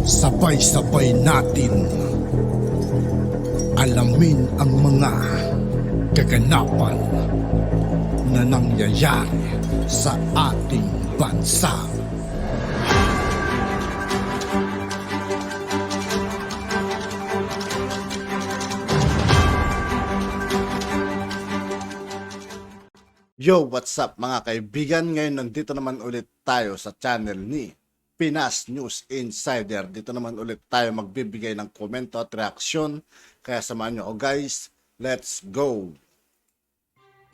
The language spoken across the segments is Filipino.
Sabay-sabay natin alamin ang mga kaganapan na nangyayari sa ating bansa. Yo, what's up mga kaibigan? Ngayon nandito naman ulit tayo sa channel ni Pinas News Insider. Dito naman ulit tayo magbibigay ng komento at reaksyon. Kaya samahan nyo ako guys. Let's go!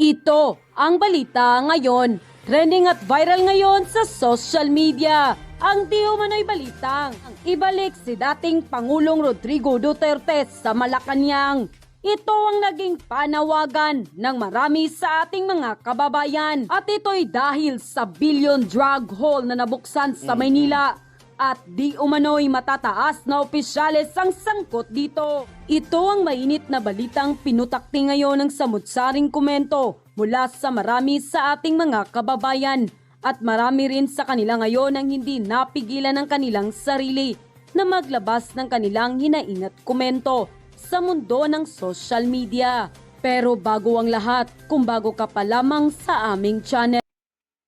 Ito ang balita ngayon. Trending at viral ngayon sa social media. Ang di umano'y balitang ibalik si dating Pangulong Rodrigo Duterte sa Malacanang. Ito ang naging panawagan ng marami sa ating mga kababayan at ito'y dahil sa billion drug haul na nabuksan sa Maynila at di umano'y matataas na opisyales ang sangkot dito. Ito ang mainit na balitang pinutakti ngayon ng samut-saring komento mula sa marami sa ating mga kababayan at marami rin sa kanila ngayon ang hindi napigilan ng kanilang sarili na maglabas ng kanilang hinaing at komento sa mundo ng social media. Pero bago ang lahat, kung bago ka pa lamang sa aming channel.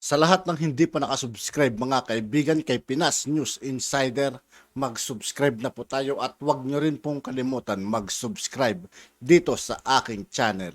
Sa lahat ng hindi pa nakasubscribe mga kaibigan kay Pinas News Insider, mag-subscribe na po tayo at huwag nyo rin pong kalimutan mag-subscribe dito sa aking channel.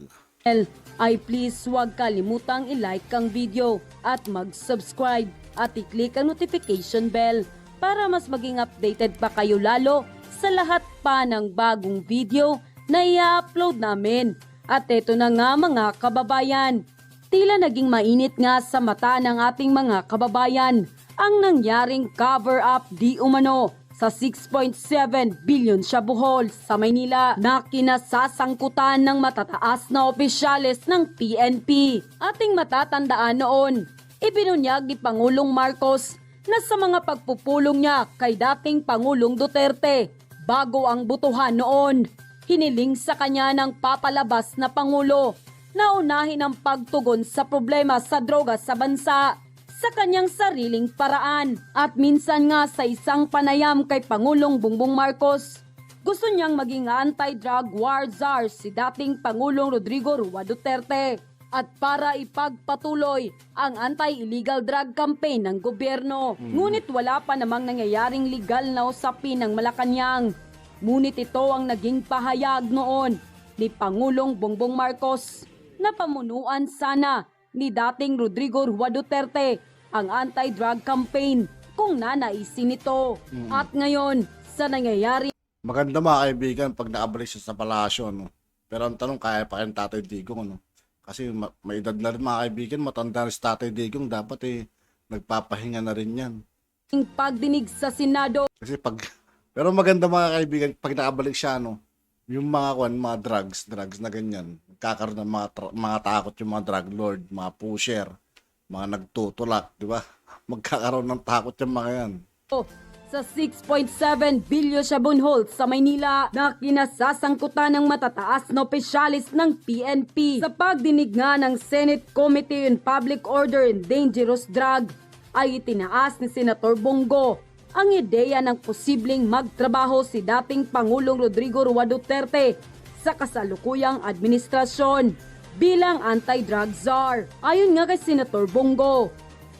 Ay please huwag kalimutang i-like ang video at mag-subscribe at i-click ang notification bell para mas maging updated pa kayo lalo sa lahat pa ng bagong video na i-upload namin. At ito na nga mga kababayan, tila naging mainit nga sa mata ng ating mga kababayan ang nangyaring cover-up di umano sa 6.7 billion shabu haul sa Maynila na kinasasangkutan ng matataas na opisyales ng PNP. Ating matatandaan noon, ibinunyag ni Pangulong Marcos na sa mga pagpupulong niya kay dating Pangulong Duterte bago ang butuhan noon, hiniling sa kanya ng papalabas na Pangulo na unahin ang pagtugon sa problema sa droga sa bansa sa kanyang sariling paraan. At minsan nga sa isang panayam kay Pangulong Bongbong Marcos, gusto niyang maging anti-drug war czar si dating Pangulong Rodrigo Roa Duterte at para ipagpatuloy ang anti-illegal drug campaign ng gobyerno. Ngunit wala pa namang nangyayaring legal na usapin ng Malacanang. Ngunit ito ang naging pahayag noon ni Pangulong Bongbong Marcos na pamunuan sana ni dating Rodrigo Roa Duterte ang anti-drug campaign kung nanaisin ito. At ngayon, sa nangyayari, Maganda mga kaibigan pag nakabalik siya sa palasyo. No? Pero ang tanong, kaya pa kayong Tatay Digong? Ano? Kasi may edad na rin mga kaibigan, matanda rin si Tatay Digong, dapat nagpapahinga na rin yan. pagdinig sa Senado, Kasi pero maganda mga kaibigan, pag nakabalik siya, yung mga drugs na ganyan, kakaroon ng mga takot yung mga drug lord, mga pusher, mga nagtutulak, di ba? Magkakaroon ng takot yung mga yan. sa 6.7 billion shabu haul sa Maynila na kinasasangkutan ng matataas na opisyalis ng PNP. Sa pagdinig nga ng Senate Committee on Public Order and Dangerous Drug ay itinaas ni Senator Bongo ang ideya ng posibleng magtrabaho si dating Pangulong Rodrigo Roa Duterte sa kasalukuyang administrasyon bilang anti-drug czar. Ayon nga kay Senator Bongo,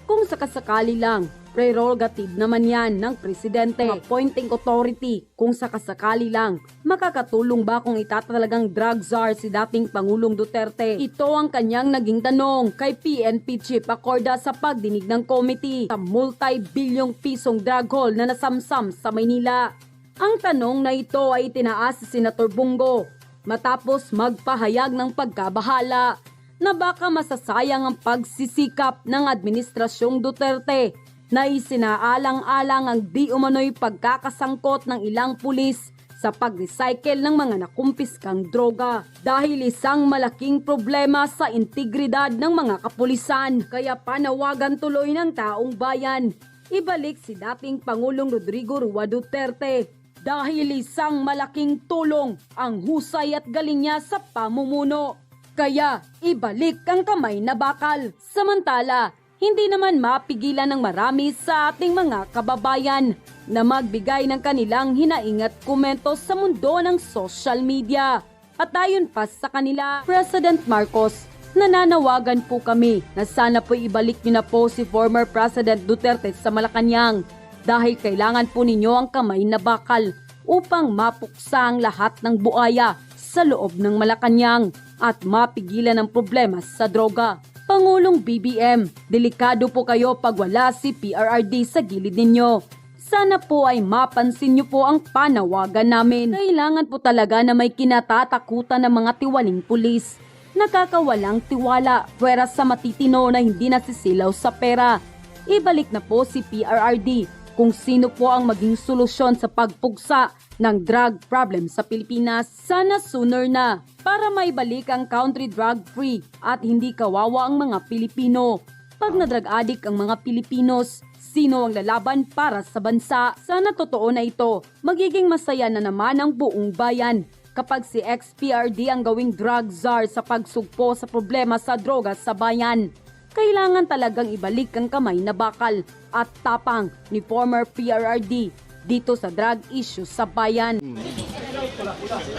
kung sakasakali lang, prerogative naman yan ng presidente, appointing authority kung sakasakali lang. Makakatulong ba kung itatalagang drug czar si dating Pangulong Duterte? Ito ang kanyang naging tanong kay PNP Chief Acorda sa pagdinig ng committee sa multi-bilyong pisong drug haul na nasamsam sa Maynila. Ang tanong na ito ay tinaas si Senator Bongo matapos magpahayag ng pagkabahala na baka masasayang ang pagsisikap ng administrasyong Duterte na isinaalang-alang ang di umano'y pagkakasangkot ng ilang pulis sa pag-recycle ng mga nakumpiskang droga dahil isang malaking problema sa integridad ng mga kapulisan. Kaya panawagan tuloy ng taong bayan, ibalik si dating Pangulong Rodrigo Roa Duterte dahil isang malaking tulong ang husay at galing niya sa pamumuno. Kaya ibalik ang kamay na bakal. Samantala, hindi naman mapigilan ng marami sa ating mga kababayan na magbigay ng kanilang hinaing at komento sa mundo ng social media. At ayon pa sa kanila, President Marcos, nananawagan po kami na sana po ibalik niyo na po si former President Duterte sa Malacanang dahil kailangan po ninyo ang kamay na bakal upang mapuksa ang lahat ng buaya sa loob ng Malacanang at mapigilan ang problema sa droga. Pangulong BBM, delikado po kayo pag wala si PRRD sa gilid ninyo. Sana po ay mapansin niyo po ang panawagan namin. Kailangan po talaga na may kinatatakutan ng mga tiwaling pulis. Nakakawalang tiwala, pwera sa matitino na hindi nasisilaw sa pera. Ibalik na po si PRRD kung sino po ang maging solusyon sa pagpugsa ng drug problem sa Pilipinas. Sana sooner na para maibalik ang country drug-free at hindi kawawa ang mga Pilipino. Pag na-drug addict ang mga Pilipinos, sino ang lalaban para sa bansa? Sana totoo na ito. Magiging masaya na naman ang buong bayan kapag si ex-PRD ang gawing drug czar sa pagsugpo sa problema sa droga sa bayan. Kailangan talagang ibalik ang kamay na bakal at tapang ni former PRRD dito sa drug issue sa bayan.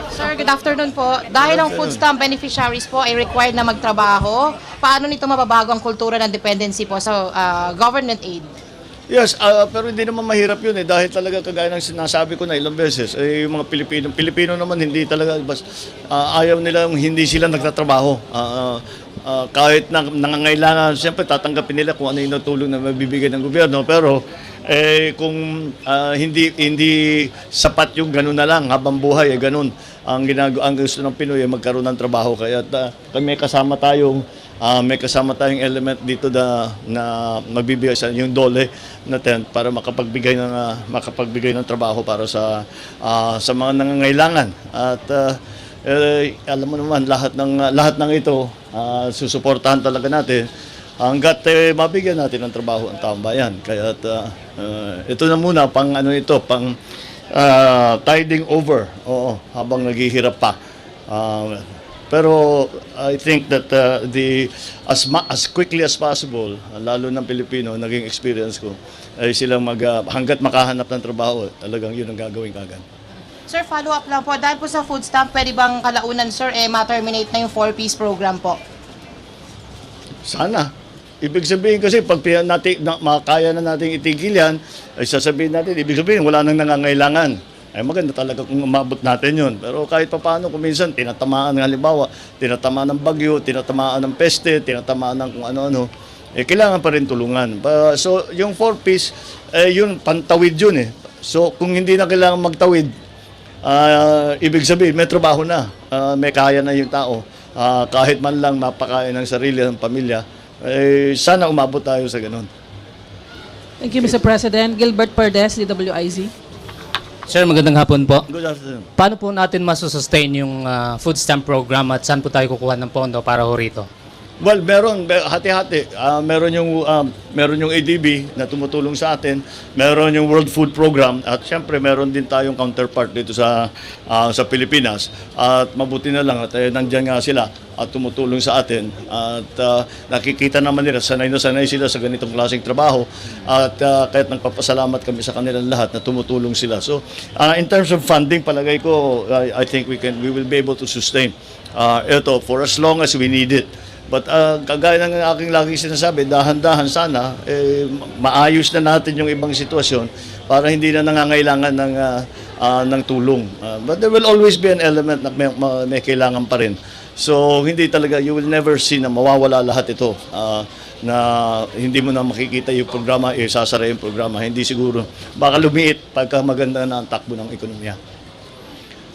Sir, good afternoon po. Dahil ang food stamp beneficiaries po ay required na magtrabaho, paano nito mababago ang kultura ng dependency po sa government aid? Yes, pero hindi naman mahirap yun dahil talaga kagaya ng sinasabi ko na ilang beses, yung mga Pilipino naman hindi talaga, ayaw nila hindi sila nagtatrabaho. Kahit na nangangailangan, siyempre tatanggapin nila kung ano yung tulong na mabibigay ng gobyerno, pero kung hindi sapat yung ganun na lang habang buhay, ganun ang gusto ng Pinoy ay magkaroon ng trabaho. Kaya may kasama tayong element dito na magbibigay sa yung DOLE na tent para makapagbigay ng trabaho para sa mga nangangailangan. At alam mo naman lahat ng ito susuportahan talaga natin hangga't mabigyan natin ng trabaho ang taong bayan. Kaya ito na muna pang tiding over, habang naghihirap pa. Pero I think that as quickly as possible, lalo ng Pilipino, naging experience ko, ay silang hangga't makahanap ng trabaho, talagang yun ang gagawin kagad. Sir, follow up lang po. Dahil po sa food stamp, pwede bang kalaunan, sir, ma-terminate na yung 4-piece program po? Sana. Ibig sabihin kasi pag makaya na nating itigil yan, ay sasabihin natin, ibig sabihin wala nang nangangailangan. Ay maganda talaga kung umabot natin yun. Pero kahit pa paano, kung minsan tinatamaan ng halimbawa, tinatamaan ng bagyo, tinatamaan ng peste, tinatamaan ng kung ano-ano, kailangan pa rin tulungan. So yung 4-piece, yun, pantawid yun . So kung hindi na kailangan magtawid, ibig sabihin may trabaho na, may kaya na yung tao. Kahit man lang mapakain ng sarili ng pamilya, sana umabot tayo sa ganun. Thank you, Mr. President. Gilbert Perdes, DWIZ. Sir, magandang hapon po. Good afternoon. Paano po natin masusustain yung food stamp program at saan po tayo kukuha ng pondo para ho rito? Well, hati-hati. Meron yung ADB na tumutulong sa atin, meron yung World Food Program, at syempre meron din tayong counterpart dito sa Pilipinas. At mabuti na lang at nandiyan nga sila at tumutulong sa atin. At nakikita naman nila, sanay na sanay sila sa ganitong klaseng trabaho. At kahit nagpapasalamat kami sa kanilang lahat na tumutulong sila. So, in terms of funding, palagay ko, I think we will be able to sustain ito for as long as we need it. But kagaya ng aking laging sinasabi, dahan-dahan sana, maayos na natin yung ibang sitwasyon para hindi na nangangailangan ng tulong. But there will always be an element na may kailangan pa rin. So hindi talaga, you will never see na mawawala lahat ito. Na hindi mo na makikita yung programa, sasara yung programa. Hindi siguro. Baka lumiit pagka maganda na ang takbo ng ekonomiya.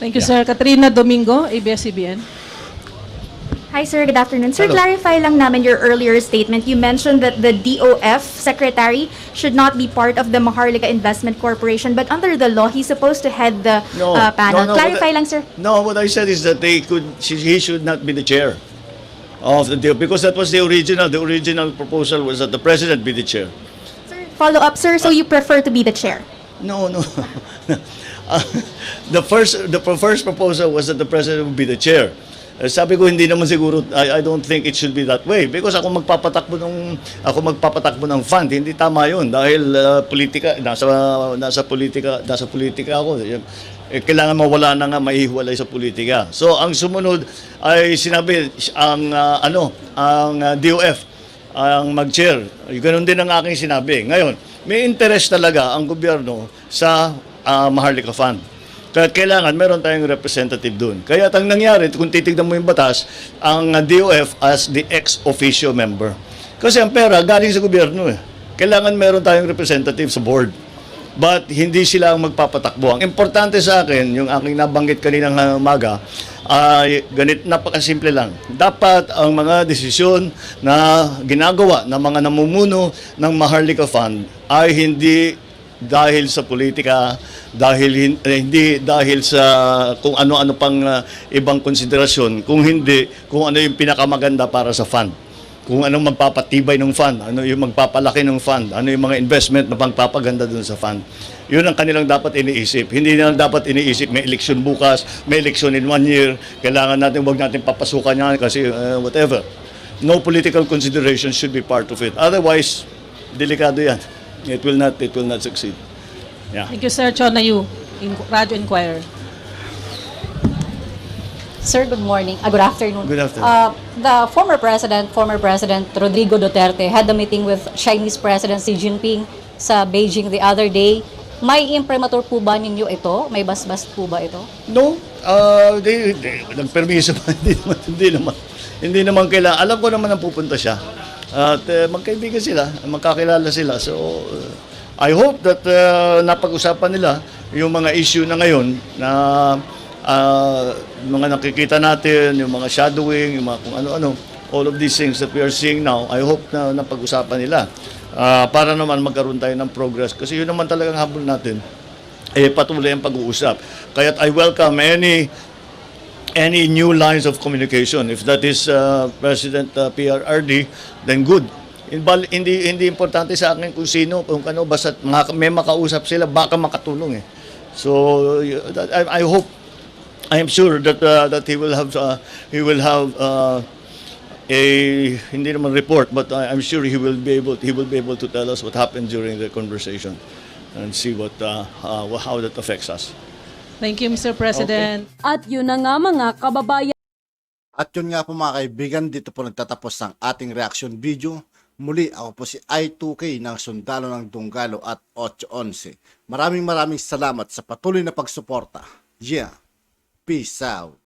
Thank you, sir. Katrina Domingo, ABS-CBN. Hi, sir. Good afternoon. Sir, Hello. clarify lang namin your earlier statement. You mentioned that the DOF secretary should not be part of the Maharlika Investment Corporation, but under the law, he's supposed to head the panel. Clarify lang, sir. No, what I said is that he should not be the chair of the deal, because that was the original proposal was that the president be the chair. Sir, follow up, sir. So you prefer to be the chair? No. The first proposal was that the president would be the chair. Sabi ko hindi naman siguro, I don't think it should be that way because ako magpapatakbo ng fund, hindi tama 'yun dahil politika nasa politika ako. Kailangan mawala na nga, maihiwalay sa politika. So ang sumunod ay sinabi ang DOF ang mag-chair. Ganun din ang aking sinabi. Ngayon, may interest talaga ang gobyerno sa Maharlika Fund. Kaya kailangan meron tayong representative doon. Kaya ang nangyari, kung titignan mo yung batas, ang DOF as the ex-officio member. Kasi ang pera galing sa gobyerno eh. Kailangan meron tayong representative sa board. But hindi sila ang magpapatakbo. Ang importante sa akin, yung aking nabanggit kaninang umaga, ay napakasimple lang. Dapat ang mga desisyon na ginagawa ng mga namumuno ng Maharlika Fund ay hindi dahil sa politika, hindi dahil sa kung ano-ano pang ibang konsiderasyon, kung hindi kung ano yung pinakamaganda para sa fund. Kung anong magpapatibay ng fund, ano yung magpapalaki ng fund, ano yung mga investment na pagpapaganda dun sa fund. Yun ang kanilang dapat iniisip. Hindi na dapat iniisip may eleksyon bukas, may eleksyon in 1 year, kailangan natin, wag natin papasukan yan kasi whatever. No political consideration should be part of it. Otherwise, delikado yan. It will not succeed. Yeah. Thank you, Sir Chonayu, Radyo Inquirer. Sir, good morning. Good afternoon. Good afternoon. The former President Rodrigo Duterte had a meeting with Chinese President Xi Jinping sa Beijing the other day. May imprimatur po ba ninyo ito? May basbas po ba ito? No, nagpermiso pa, hindi naman kailangan. Alam ko naman ang pupunta siya. At magkaibigan sila, magkakilala sila. So, I hope that napag-usapan nila yung mga issue na ngayon na mga nakikita natin, yung mga shadowing, yung mga kung ano-ano, all of these things that we are seeing now, I hope na napag-usapan nila para naman magkaroon tayo ng progress. Kasi yun naman talagang habol natin, patuloy ang pag-uusap. Kaya I welcome any new lines of communication. If that is President PRRD, then good. Hindi importante sa akin kung sino, kung ano, basta may makausap sila, baka makatulong eh. So I hope, I am sure that he will have a hindi naman report, but I'm sure he will be able to tell us what happened during the conversation and see how that affects us. Thank you, Mr. President. At yun na nga mga kababayan. At yun nga po mga kaibigan, dito po nagtatapos ang ating reaction video. Muli, ako po si I2K ng Sundalo ng Dunggalo at 811. Maraming salamat sa patuloy na pagsuporta. Yeah, peace out.